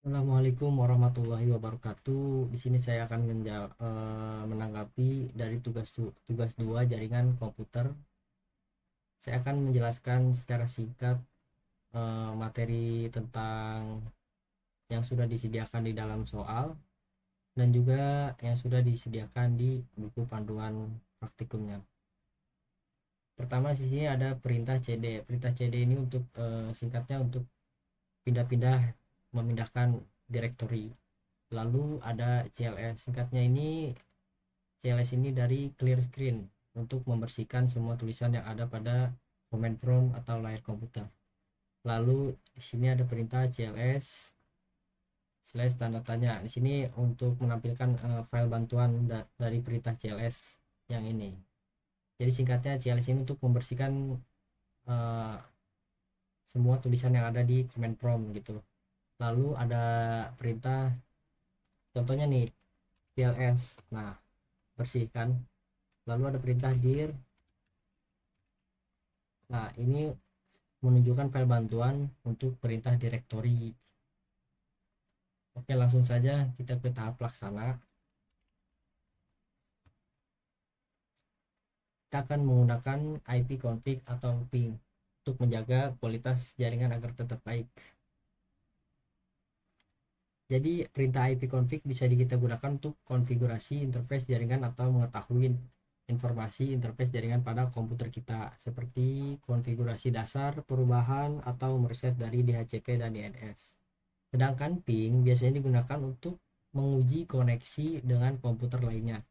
Assalamualaikum warahmatullahi wabarakatuh. Di sini saya akan menanggapi dari tugas 2 jaringan komputer. Saya akan menjelaskan secara singkat materi tentang yang sudah disediakan di dalam soal dan juga yang sudah disediakan di buku panduan praktikumnya. Pertama di sini ada perintah CD. Perintah CD ini untuk singkatnya untuk pindah-pindah memindahkan direktori. Lalu ada CLS, singkatnya ini CLS ini dari clear screen untuk membersihkan semua tulisan yang ada pada command prompt atau layar komputer. Lalu di sini ada perintah CLS slash tanda tanya. Di sini untuk menampilkan file bantuan dari perintah CLS yang ini. Jadi singkatnya CLS ini untuk membersihkan uh, semua tulisan yang ada di command prompt gitu. Lalu ada perintah contohnya nih CLS. Nah, bersihkan. Lalu ada perintah dir. Nah, ini menunjukkan file bantuan untuk perintah direktori. Oke, langsung saja kita ke tahap laksana. Kita akan menggunakan ipconfig atau ping untuk menjaga kualitas jaringan agar tetap baik. Jadi perintah ipconfig bisa kita gunakan untuk konfigurasi interface jaringan atau mengetahui informasi interface jaringan pada komputer kita seperti konfigurasi dasar, perubahan, atau mereset dari DHCP dan DNS. Sedangkan ping biasanya digunakan untuk menguji koneksi dengan komputer lainnya.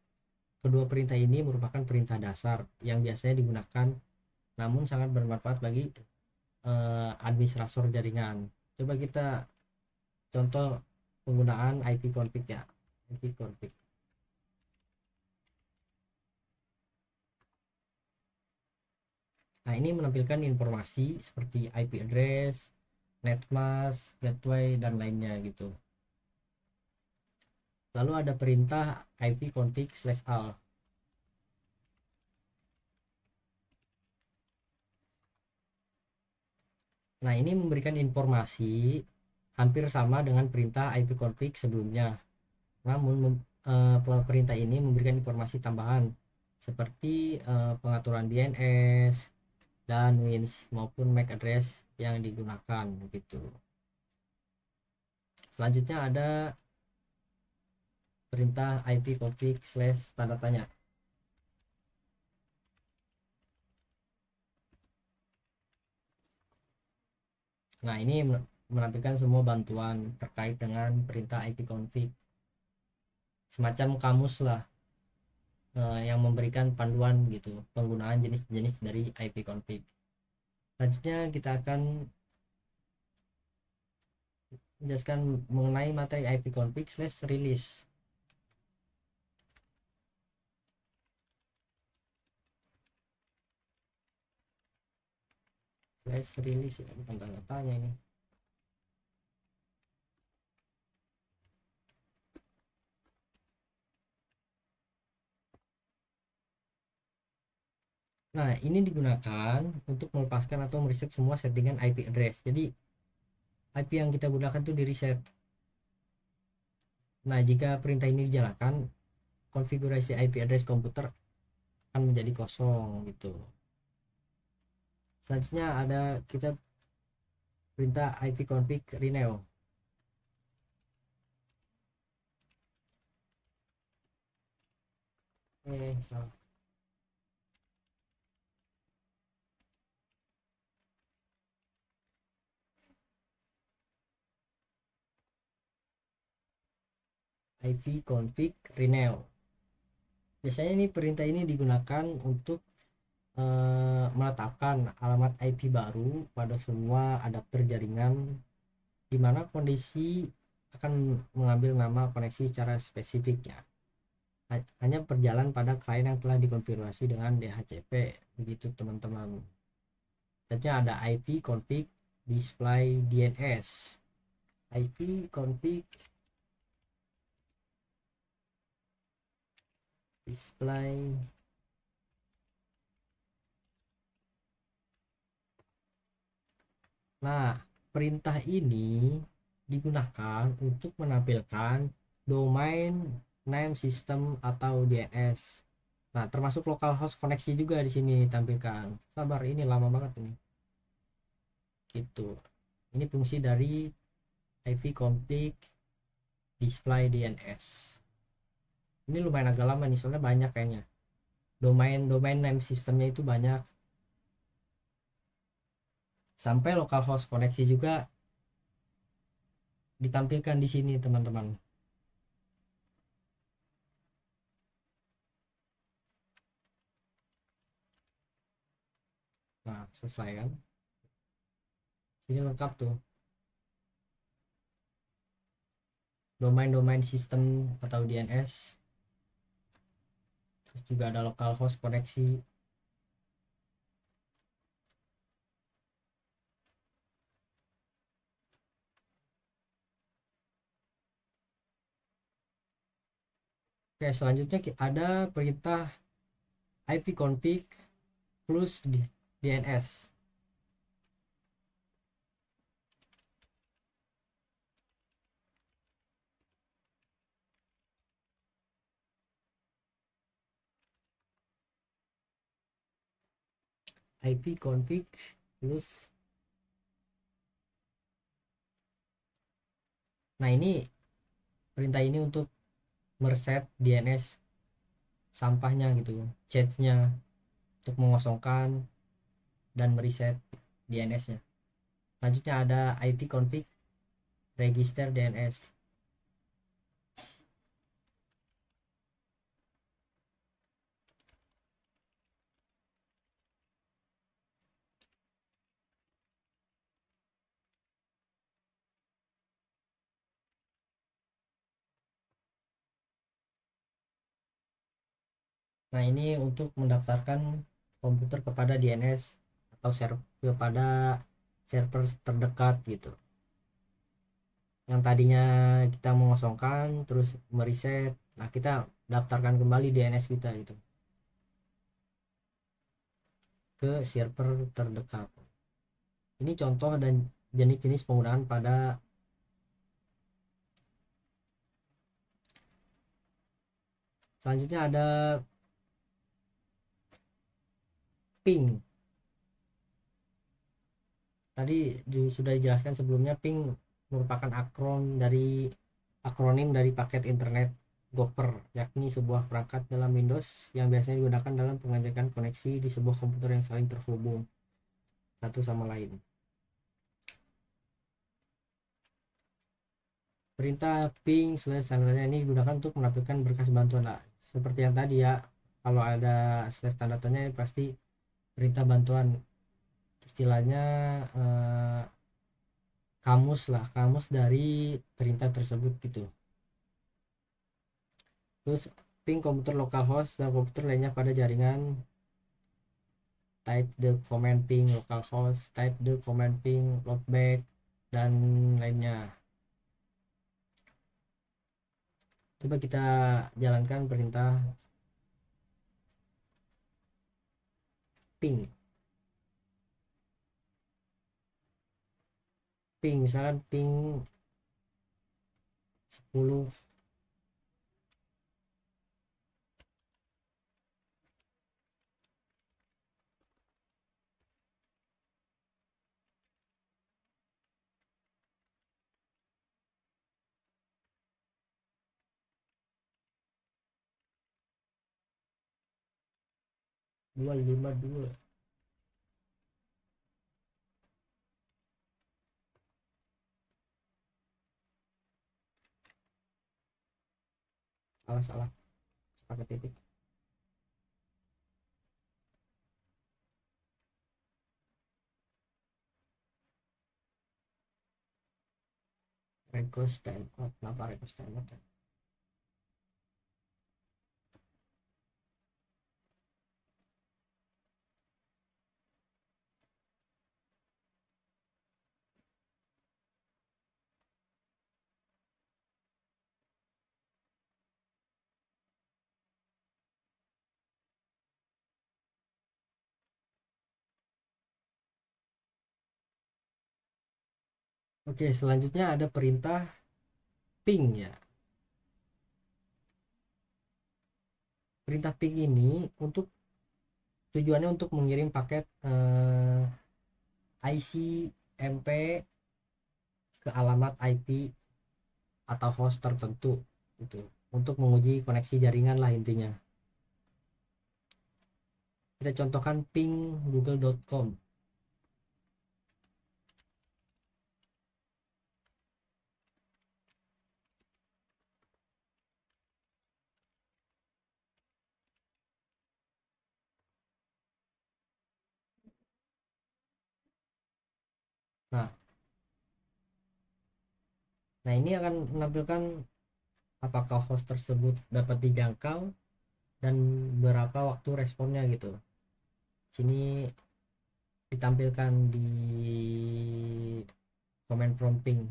Kedua perintah ini merupakan perintah dasar yang biasanya digunakan namun sangat bermanfaat bagi administrator jaringan. Coba kita contoh penggunaan ipconfig ya. ipconfig. Nah, ini menampilkan informasi seperti IP address, netmask, gateway, dan lainnya gitu. Lalu ada perintah ipconfig/all. Nah, ini memberikan informasi hampir sama dengan perintah ipconfig sebelumnya. Namun perintah ini memberikan informasi tambahan seperti pengaturan DNS dan WINS maupun MAC address yang digunakan begitu. Selanjutnya ada perintah ipconfig/tanda tanya. Nah, ini menampilkan semua bantuan terkait dengan perintah ipconfig. Semacam kamus lah yang memberikan panduan gitu penggunaan jenis-jenis dari ipconfig. Selanjutnya kita akan menjelaskan mengenai materi ipconfig/release. Release ya, bukan tanda tanya ini. Nah, ini digunakan untuk melepaskan atau mereset semua settingan IP address. Jadi IP yang kita gunakan itu di reset. Nah, jika perintah ini dijalankan, konfigurasi IP address komputer akan menjadi kosong gitu. Selanjutnya ada kita perintah ipconfig renew. Salah. ipconfig renew. Biasanya ini perintah ini digunakan untuk menetapkan alamat IP baru pada semua adapter jaringan di mana kondisi akan mengambil nama koneksi secara spesifik ya. Hanya berjalan pada klien yang telah dikonfigurasi dengan DHCP begitu teman-teman. Selanjutnya ada IP config display DNS. IP config display Nah, perintah ini digunakan untuk menampilkan domain name system atau DNS. Nah, termasuk localhost koneksi juga di sini tampilkan. Sabar, ini lama banget ini. Gitu. Ini fungsi dari IV config display DNS. Ini lumayan agak lama nih, soalnya banyak kayaknya. Domain name systemnya itu banyak. Sampai localhost koneksi juga ditampilkan di sini, teman-teman. Nah, selesai kan? Ini lengkap tuh. Domain-domain sistem atau DNS. Terus juga ada localhost koneksi. Oke, selanjutnya ada perintah ipconfig plus DNS. ipconfig plus. Nah, ini perintah ini untuk mereset DNS sampahnya gitu, cache-nya, untuk mengosongkan dan mereset DNS-nya. Selanjutnya ada ipconfig register DNS. Nah, ini untuk mendaftarkan komputer kepada DNS atau kepada server terdekat gitu. Yang tadinya kita mengosongkan terus mereset, nah kita daftarkan kembali DNS kita gitu ke server terdekat. Ini contoh dan jenis-jenis penggunaan pada selanjutnya ada ping. Tadi sudah dijelaskan sebelumnya, ping merupakan akronim dari paket internet Gopher, yakni sebuah perangkat dalam Windows yang biasanya digunakan dalam pengecekan koneksi di sebuah komputer yang saling terhubung satu sama lain. Perintah ping slash tanda-tanda ini digunakan untuk menampilkan berkas bantuan. Nah, seperti yang tadi ya, kalau ada slash tanda tanya ini pasti perintah bantuan, istilahnya kamus dari perintah tersebut gitu. Terus ping komputer localhost dan komputer lainnya pada jaringan, type the command ping localhost, type the command ping loopback, dan lainnya. Coba kita jalankan perintah ping. Misalkan ping 10. Dua lima dua. Salah pakai titik. Request time out. Kenapa request time out? Oke, selanjutnya ada perintah ping ya. Perintah ping ini untuk tujuannya untuk mengirim paket IC MP ke alamat IP atau host tertentu itu untuk menguji koneksi jaringan lah intinya. Kita contohkan ping google.com. Nah, nah ini akan menampilkan apakah host tersebut dapat dijangkau dan berapa waktu responnya gitu. Sini ditampilkan di comment prompting.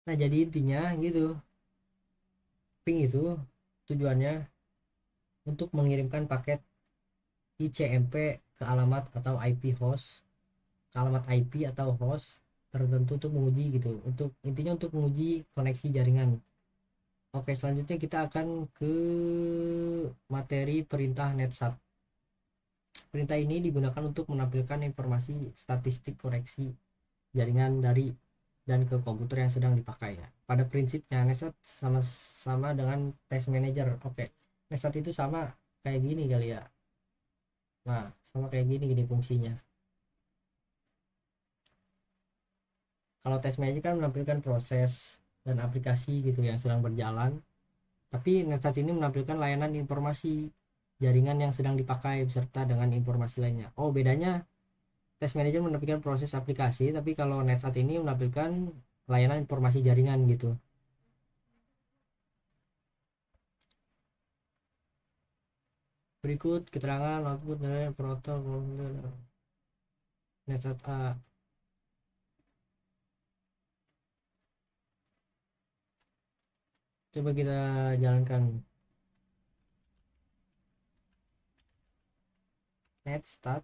Nah, jadi intinya gitu, ping itu tujuannya untuk mengirimkan paket ICMP ke alamat atau IP host, ke alamat IP atau host tertentu untuk menguji gitu. Untuk intinya untuk menguji koneksi jaringan. Oke, selanjutnya kita akan ke materi perintah netsat. Perintah ini digunakan untuk menampilkan informasi statistik koneksi jaringan dari dan ke komputer yang sedang dipakai ya. Pada prinsipnya netsat sama dengan test manager. Oke. Netsat itu sama kayak gini kali ya. Nah, sama kayak gini fungsinya. Kalau test manager kan menampilkan proses dan aplikasi gitu yang sedang berjalan. Tapi netsat ini menampilkan layanan informasi jaringan yang sedang dipakai beserta dengan informasi lainnya. Oh, bedanya test manager menampilkan proses aplikasi, tapi kalau netsat ini menampilkan layanan informasi jaringan gitu. Berikut keterangan output dari protokol netsat A. Coba kita jalankan netstat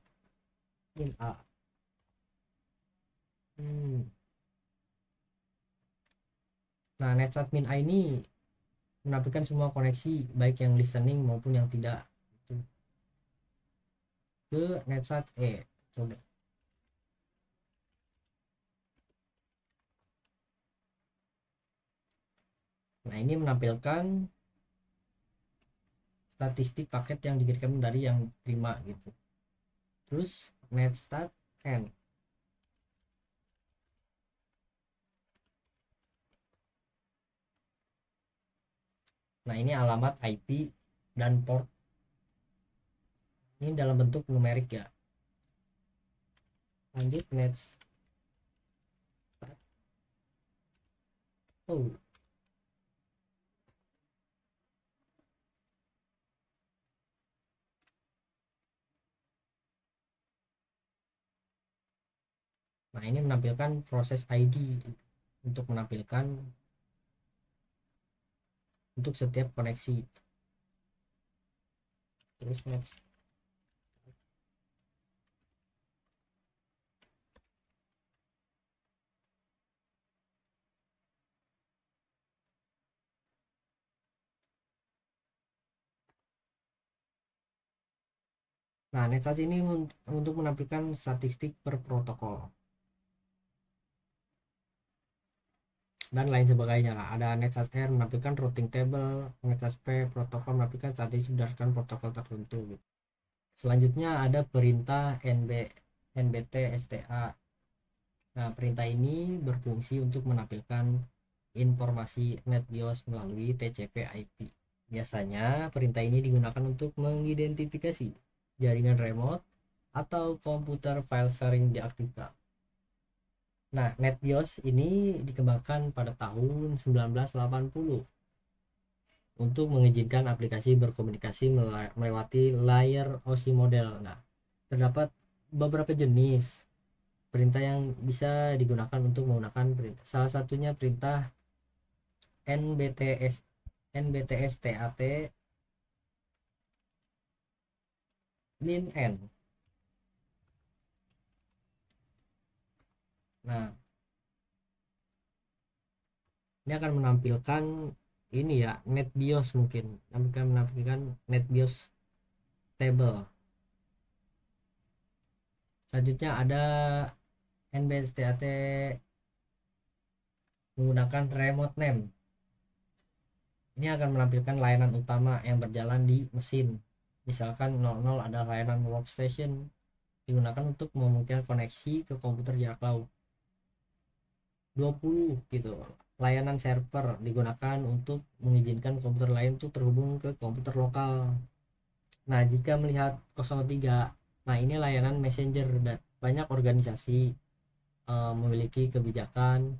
min A. Hmm. Nah, netstat min A ini menampilkan semua koneksi baik yang listening maupun yang tidak itu ke netsat E. Coba. Nah, ini menampilkan statistik paket yang dikirim dari yang terima gitu. Terus netstat N. Nah, ini alamat IP dan port. Ini dalam bentuk numerik ya. Lanjut netstat. Oh, nah ini menampilkan proses ID untuk menampilkan untuk setiap koneksi. Terus next. Nah, NetStats ini untuk menampilkan statistik per protokol dan lain sebagainya lah. Ada NetStats R menampilkan routing table, NetStats P protokol menampilkan statistik berdasarkan protokol tertentu gitu. Selanjutnya ada perintah NBT STA. Nah, perintah ini berfungsi untuk menampilkan informasi NetBIOS melalui TCP IP. Biasanya perintah ini digunakan untuk mengidentifikasi jaringan remote atau komputer file sharing diaktifkan. Nah, NetBIOS ini dikembangkan pada tahun 1980 untuk mengizinkan aplikasi berkomunikasi melewati layar OSI model. Nah, terdapat beberapa jenis perintah yang bisa digunakan untuk menggunakan perintah. Salah satunya perintah NBTS NBTSTAT min n. Nah, ini akan menampilkan ini ya, NetBIOS mungkin. Akan menampilkan NetBIOS table. Selanjutnya ada NBTSTAT menggunakan remote name. Ini akan menampilkan layanan utama yang berjalan di mesin. Misalkan 00 ada layanan workstation digunakan untuk memungkinkan koneksi ke komputer jarak jauh. 20 gitu. Layanan server digunakan untuk mengizinkan komputer lain untuk terhubung ke komputer lokal. Nah, jika melihat 03, nah ini layanan messenger. Banyak organisasi memiliki kebijakan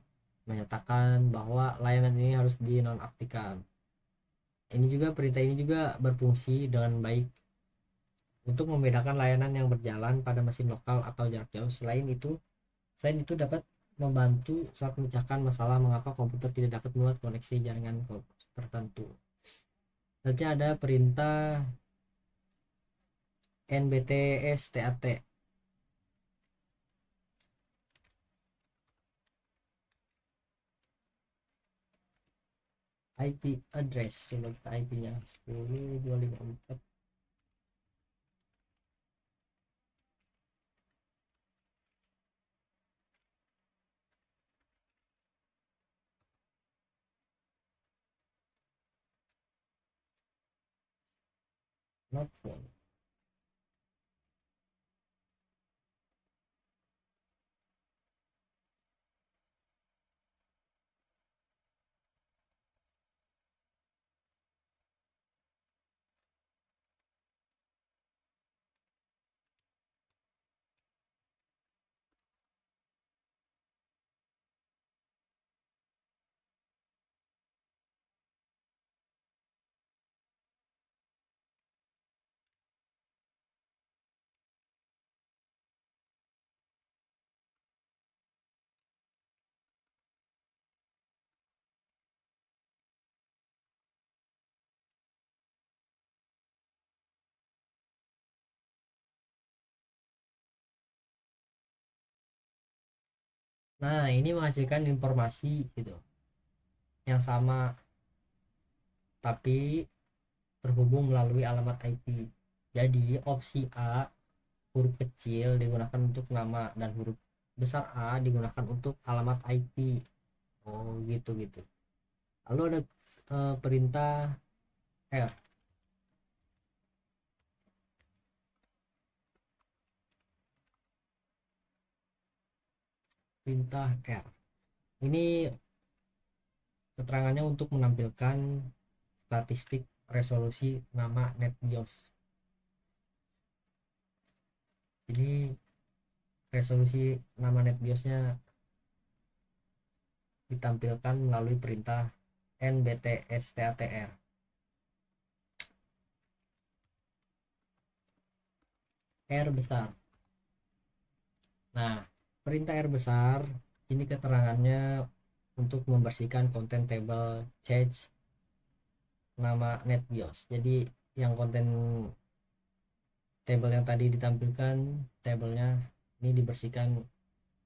menyatakan bahwa layanan ini harus dinonaktifkan. Perintah ini juga berfungsi dengan baik untuk membedakan layanan yang berjalan pada mesin lokal atau jarak jauh. Selain itu dapat membantu saat memecahkan masalah mengapa komputer tidak dapat membuat koneksi jaringan tertentu. Selanjutnya ada perintah NBTSTAT. IP address, coba kita IP-nya 10.254. Not phone. Nah, ini menghasilkan informasi gitu yang sama tapi terhubung melalui alamat IP. Jadi opsi A huruf kecil digunakan untuk nama dan huruf besar A digunakan untuk alamat IP. Oh, gitu gitu. Lalu ada perintah R. Perintah R. Ini keterangannya untuk menampilkan statistik resolusi nama NetBIOS. Jadi resolusi nama NetBIOSnya ditampilkan melalui perintah NBTSTATR. R besar. Nah, perintah R besar ini keterangannya untuk membersihkan konten table change nama NetBIOS. Jadi yang konten table yang tadi ditampilkan, tabelnya ini dibersihkan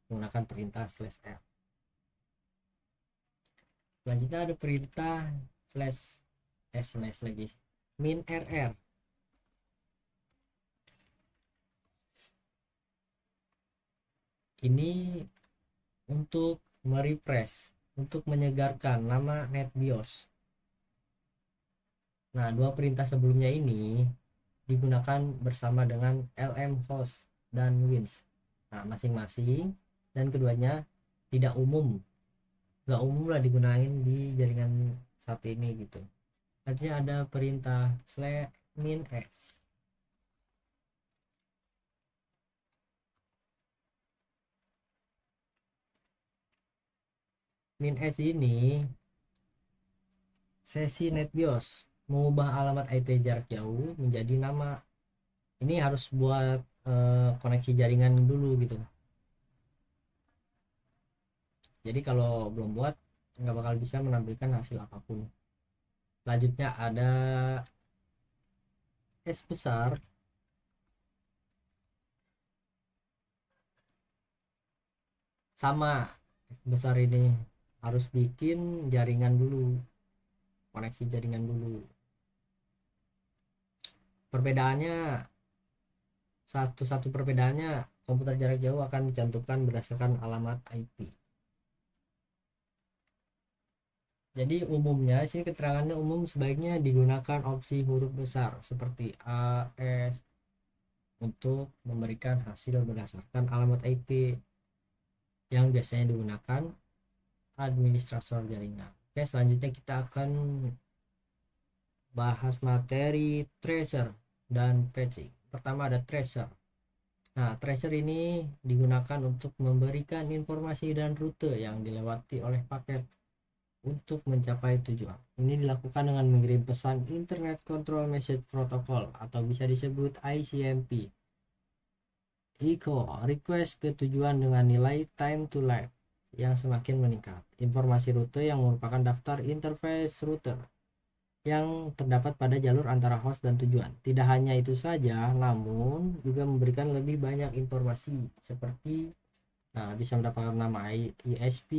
menggunakan perintah /r. Selanjutnya ada perintah slash lagi min rr. Ini untuk merefresh, untuk menyegarkan nama NetBIOS. Nah, dua perintah sebelumnya ini digunakan bersama dengan lmhost dan wins. Nah, masing-masing, dan keduanya tidak umum, nggak umum lah digunakan di jaringan saat ini gitu. Selanjutnya ada perintah -s. -s ini sesi NetBIOS mengubah alamat IP jarak jauh menjadi nama. Ini harus buat koneksi jaringan dulu gitu. Jadi kalau belum buat nggak bakal bisa menampilkan hasil apapun. Selanjutnya ada S besar. Sama, S besar ini harus bikin jaringan dulu, koneksi jaringan dulu. Perbedaannya, satu-satu perbedaannya, komputer jarak jauh akan dicantumkan berdasarkan alamat IP. Jadi umumnya sini keterangannya umum sebaiknya digunakan opsi huruf besar seperti A, S untuk memberikan hasil berdasarkan alamat IP yang biasanya digunakan administrator jaringan. Oke, selanjutnya kita akan bahas materi tracer dan patching. Pertama ada tracer. Nah, tracer ini digunakan untuk memberikan informasi dan rute yang dilewati oleh paket untuk mencapai tujuan. Ini dilakukan dengan mengirim pesan Internet Control Message Protocol atau bisa disebut ICMP. ICO, request ke tujuan dengan nilai time to live yang semakin meningkat. Informasi rute yang merupakan daftar interface router yang terdapat pada jalur antara host dan tujuan. Tidak hanya itu saja, namun juga memberikan lebih banyak informasi seperti bisa mendapatkan nama ISP,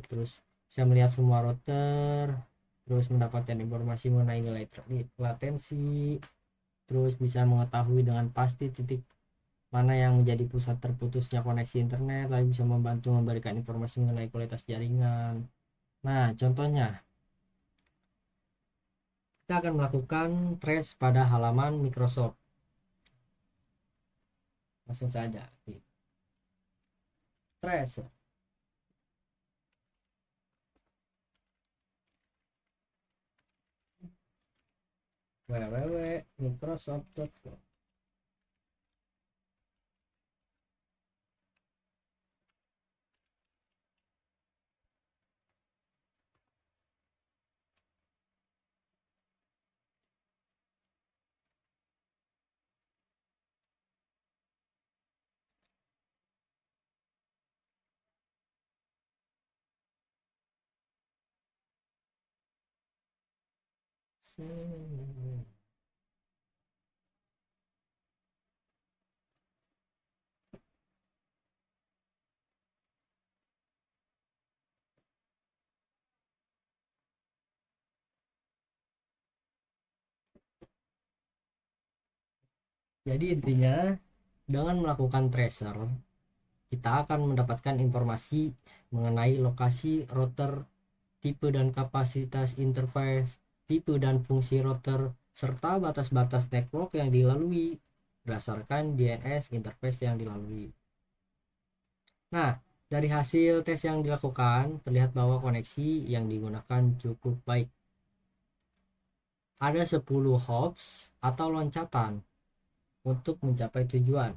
terus bisa melihat semua router, terus mendapatkan informasi mengenai nilai latensi, terus bisa mengetahui dengan pasti titik mana yang menjadi pusat terputusnya koneksi internet, lalu bisa membantu memberikan informasi mengenai kualitas jaringan. Nah, contohnya kita akan melakukan trace pada halaman Microsoft. Langsung saja trace www.microsoft.com. Jadi intinya dengan melakukan tracer kita akan mendapatkan informasi mengenai lokasi router, tipe dan kapasitas interface, tipe dan fungsi router, serta batas-batas network yang dilalui berdasarkan DNS interface yang dilalui. Nah, dari hasil tes yang dilakukan terlihat bahwa koneksi yang digunakan cukup baik. Ada 10 hops atau loncatan untuk mencapai tujuan.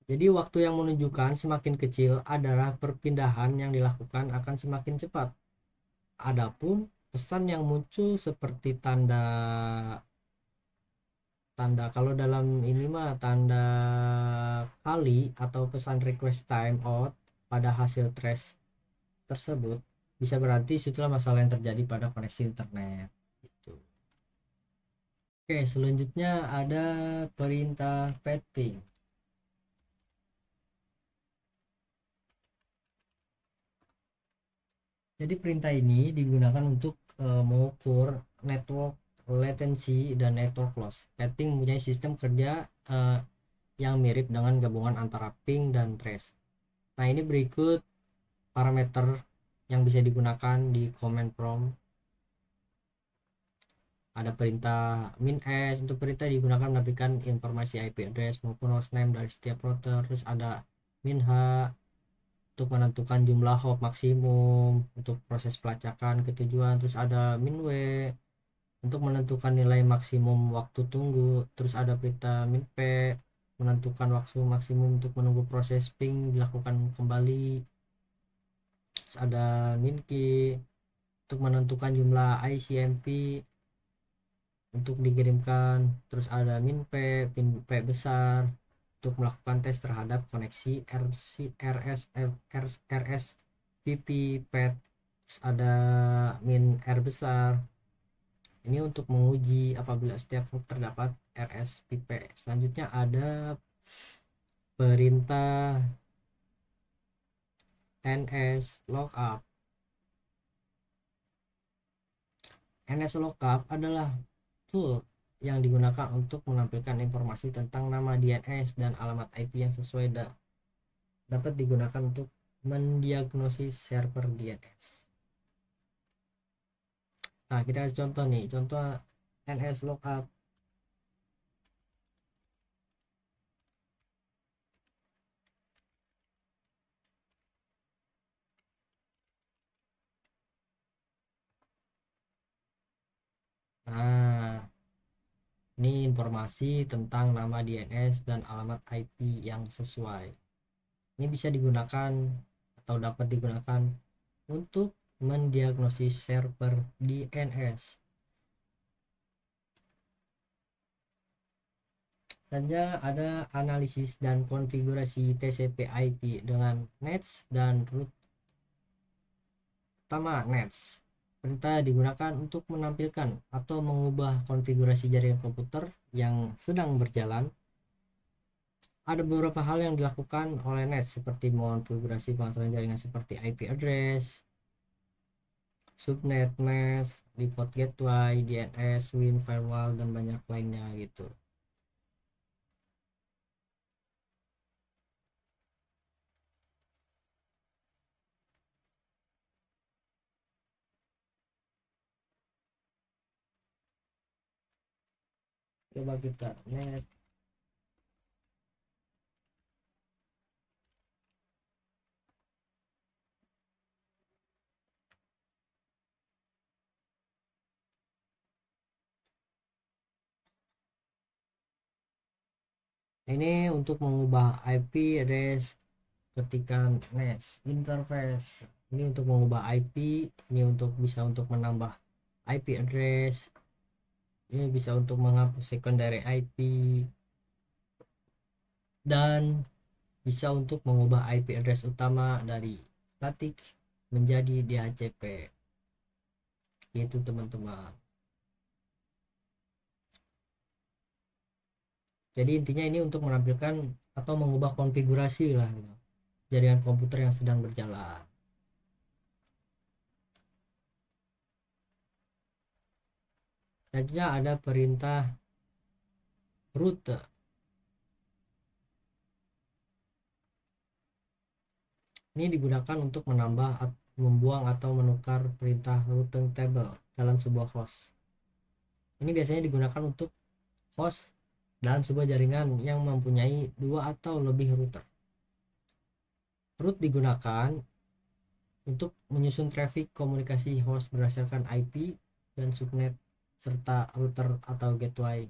Jadi waktu yang menunjukkan semakin kecil adalah perpindahan yang dilakukan akan semakin cepat. Adapun pesan yang muncul seperti tanda tanda kalau dalam ini mah tanda kali atau pesan request time out pada hasil trace tersebut bisa berarti situlah masalah yang terjadi pada koneksi internet gitu. Oke, selanjutnya ada perintah patching. Jadi perintah ini digunakan untuk mengukur network latency dan network loss. Patching mempunyai sistem kerja yang mirip dengan gabungan antara ping dan trace. Nah, ini berikut parameter yang bisa digunakan di command prompt. Ada perintah min-s, untuk perintah digunakan menampilkan informasi IP address maupun hostname dari setiap router. Terus ada min-h untuk menentukan jumlah hop maksimum untuk proses pelacakan ke tujuan. Terus ada min-w untuk menentukan nilai maksimum waktu tunggu. Terus ada perintah min-p menentukan waktu maksimum untuk menunggu proses ping dilakukan kembali. Terus ada min-q untuk menentukan jumlah ICMP untuk dikirimkan. Terus ada min-p, pin p besar untuk melakukan tes terhadap koneksi RC, RS, RS, VP, PET. Terus ada min R besar, ini untuk menguji apabila setiap hop terdapat RSVP. Selanjutnya ada perintah ns lookup. Ns lookup adalah tool yang digunakan untuk menampilkan informasi tentang nama DNS dan alamat IP yang sesuai dapat digunakan untuk mendiagnosis server DNS. Nah, kita kasih contoh nih, contoh ns lookup. Nah, ini informasi tentang nama DNS dan alamat IP yang sesuai. Ini bisa digunakan atau dapat digunakan untuk mendiagnosis server DNS. Selanjutnya ada analisis dan konfigurasi TCP/IP dengan nets dan root. Pertama, nets. Perintah digunakan untuk menampilkan atau mengubah konfigurasi jaringan komputer yang sedang berjalan. Ada beberapa hal yang dilakukan oleh nets seperti mengonfigurasi pengaturan jaringan seperti IP address, subnet, mask, default gateway, DNS, WIN, firewall, dan banyak lainnya gitu. Coba kita net. Ini untuk mengubah IP address ketika NAS interface. Ini untuk mengubah IP, ini untuk bisa untuk menambah IP address, ini bisa untuk menghapus secondary IP, dan bisa untuk mengubah IP address utama dari static menjadi DHCP. Itu teman-teman. Jadi intinya ini untuk menampilkan atau mengubah konfigurasi lah gitu, jaringan komputer yang sedang berjalan. Selanjutnya ada perintah rute. Ini digunakan untuk menambah, membuang atau menukar perintah routing table dalam sebuah host. Ini biasanya digunakan untuk host dalam sebuah jaringan yang mempunyai dua atau lebih router. Route digunakan untuk menyusun traffic komunikasi host berdasarkan IP dan subnet serta router atau gateway.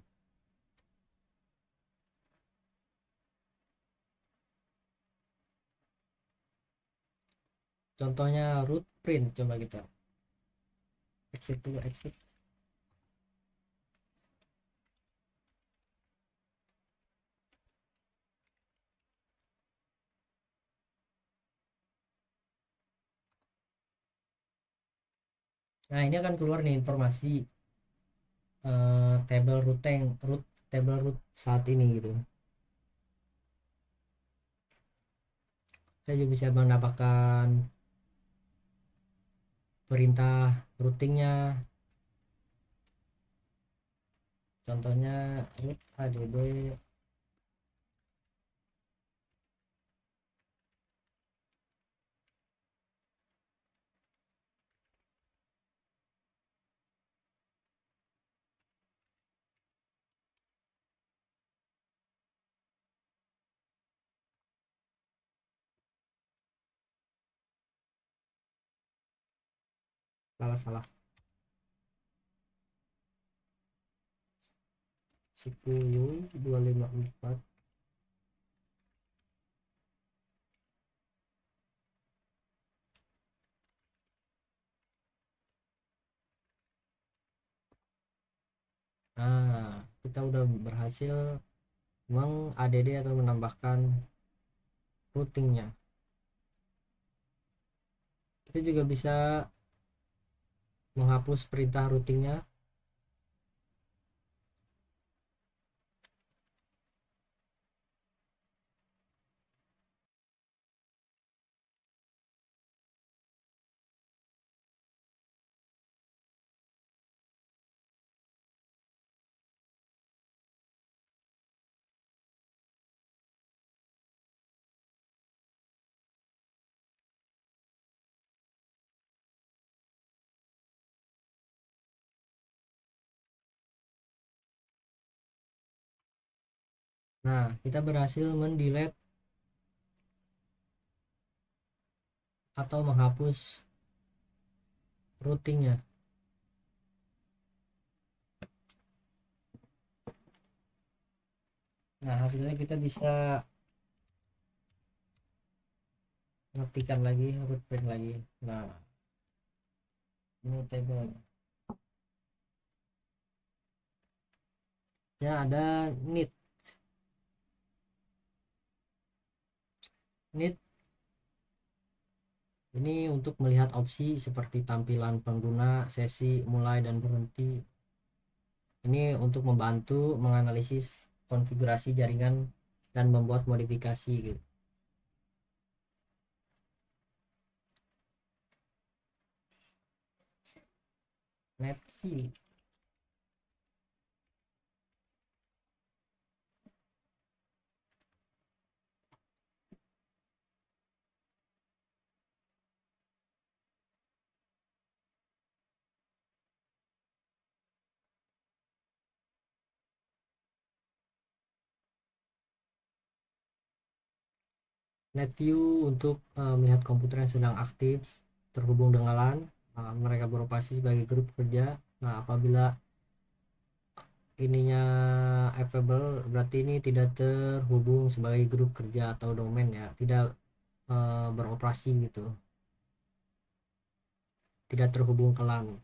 Contohnya route print, coba kita exit dulu, exit. Nah, ini akan keluar nih informasi table routing, table route saat ini gitu. Saya juga bisa menambahkan perintah routingnya. Contohnya root adb salah 10 254. Nah, kita udah berhasil meng-add atau menambahkan routingnya. Kita juga bisa menghapus perintah routingnya. Nah, kita berhasil mendelete atau menghapus routingnya. Nah, hasilnya kita bisa ngetikkan lagi root print lagi. Nah, ini table ya, ada need ini untuk melihat opsi seperti tampilan pengguna, sesi mulai dan berhenti. Ini untuk membantu menganalisis konfigurasi jaringan dan membuat modifikasi gitu. Netview. Netview untuk melihat komputer yang sedang aktif terhubung dengan LAN. Mereka beroperasi sebagai grup kerja. Nah, apabila ininya available berarti ini tidak terhubung sebagai grup kerja atau domain ya, tidak beroperasi gitu, tidak terhubung ke LAN.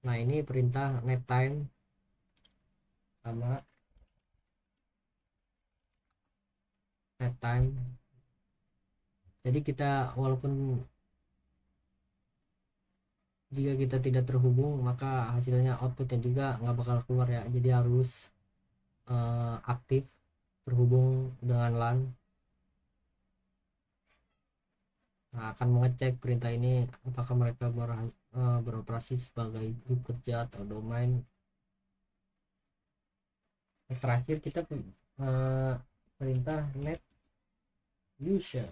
Nah, ini perintah nettime sama nettime. Jadi kita walaupun jika kita tidak terhubung maka hasilnya outputnya juga nggak bakal keluar ya, jadi harus aktif terhubung dengan LAN. Nah, akan mengecek perintah ini apakah mereka beroperasi sebagai grup kerja atau domain. Terakhir kita perintah net user.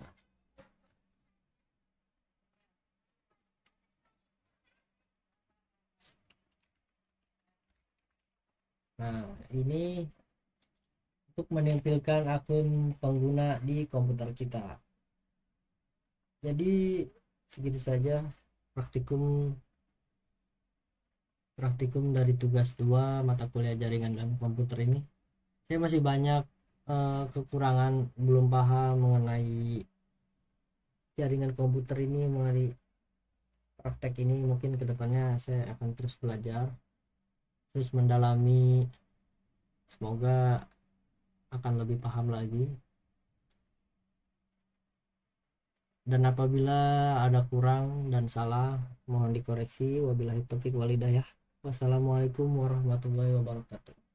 Nah, ini untuk menampilkan akun pengguna di komputer kita. Jadi segitu saja praktikum dari tugas 2 mata kuliah jaringan dan komputer ini. Saya masih banyak kekurangan, belum paham mengenai jaringan komputer ini, mengenai praktek ini. Mungkin kedepannya saya akan terus belajar, terus mendalami, semoga akan lebih paham lagi. Dan apabila ada kurang dan salah mohon dikoreksi. Wabillahi taufik walhidayah. Wassalamualaikum warahmatullahi wabarakatuh.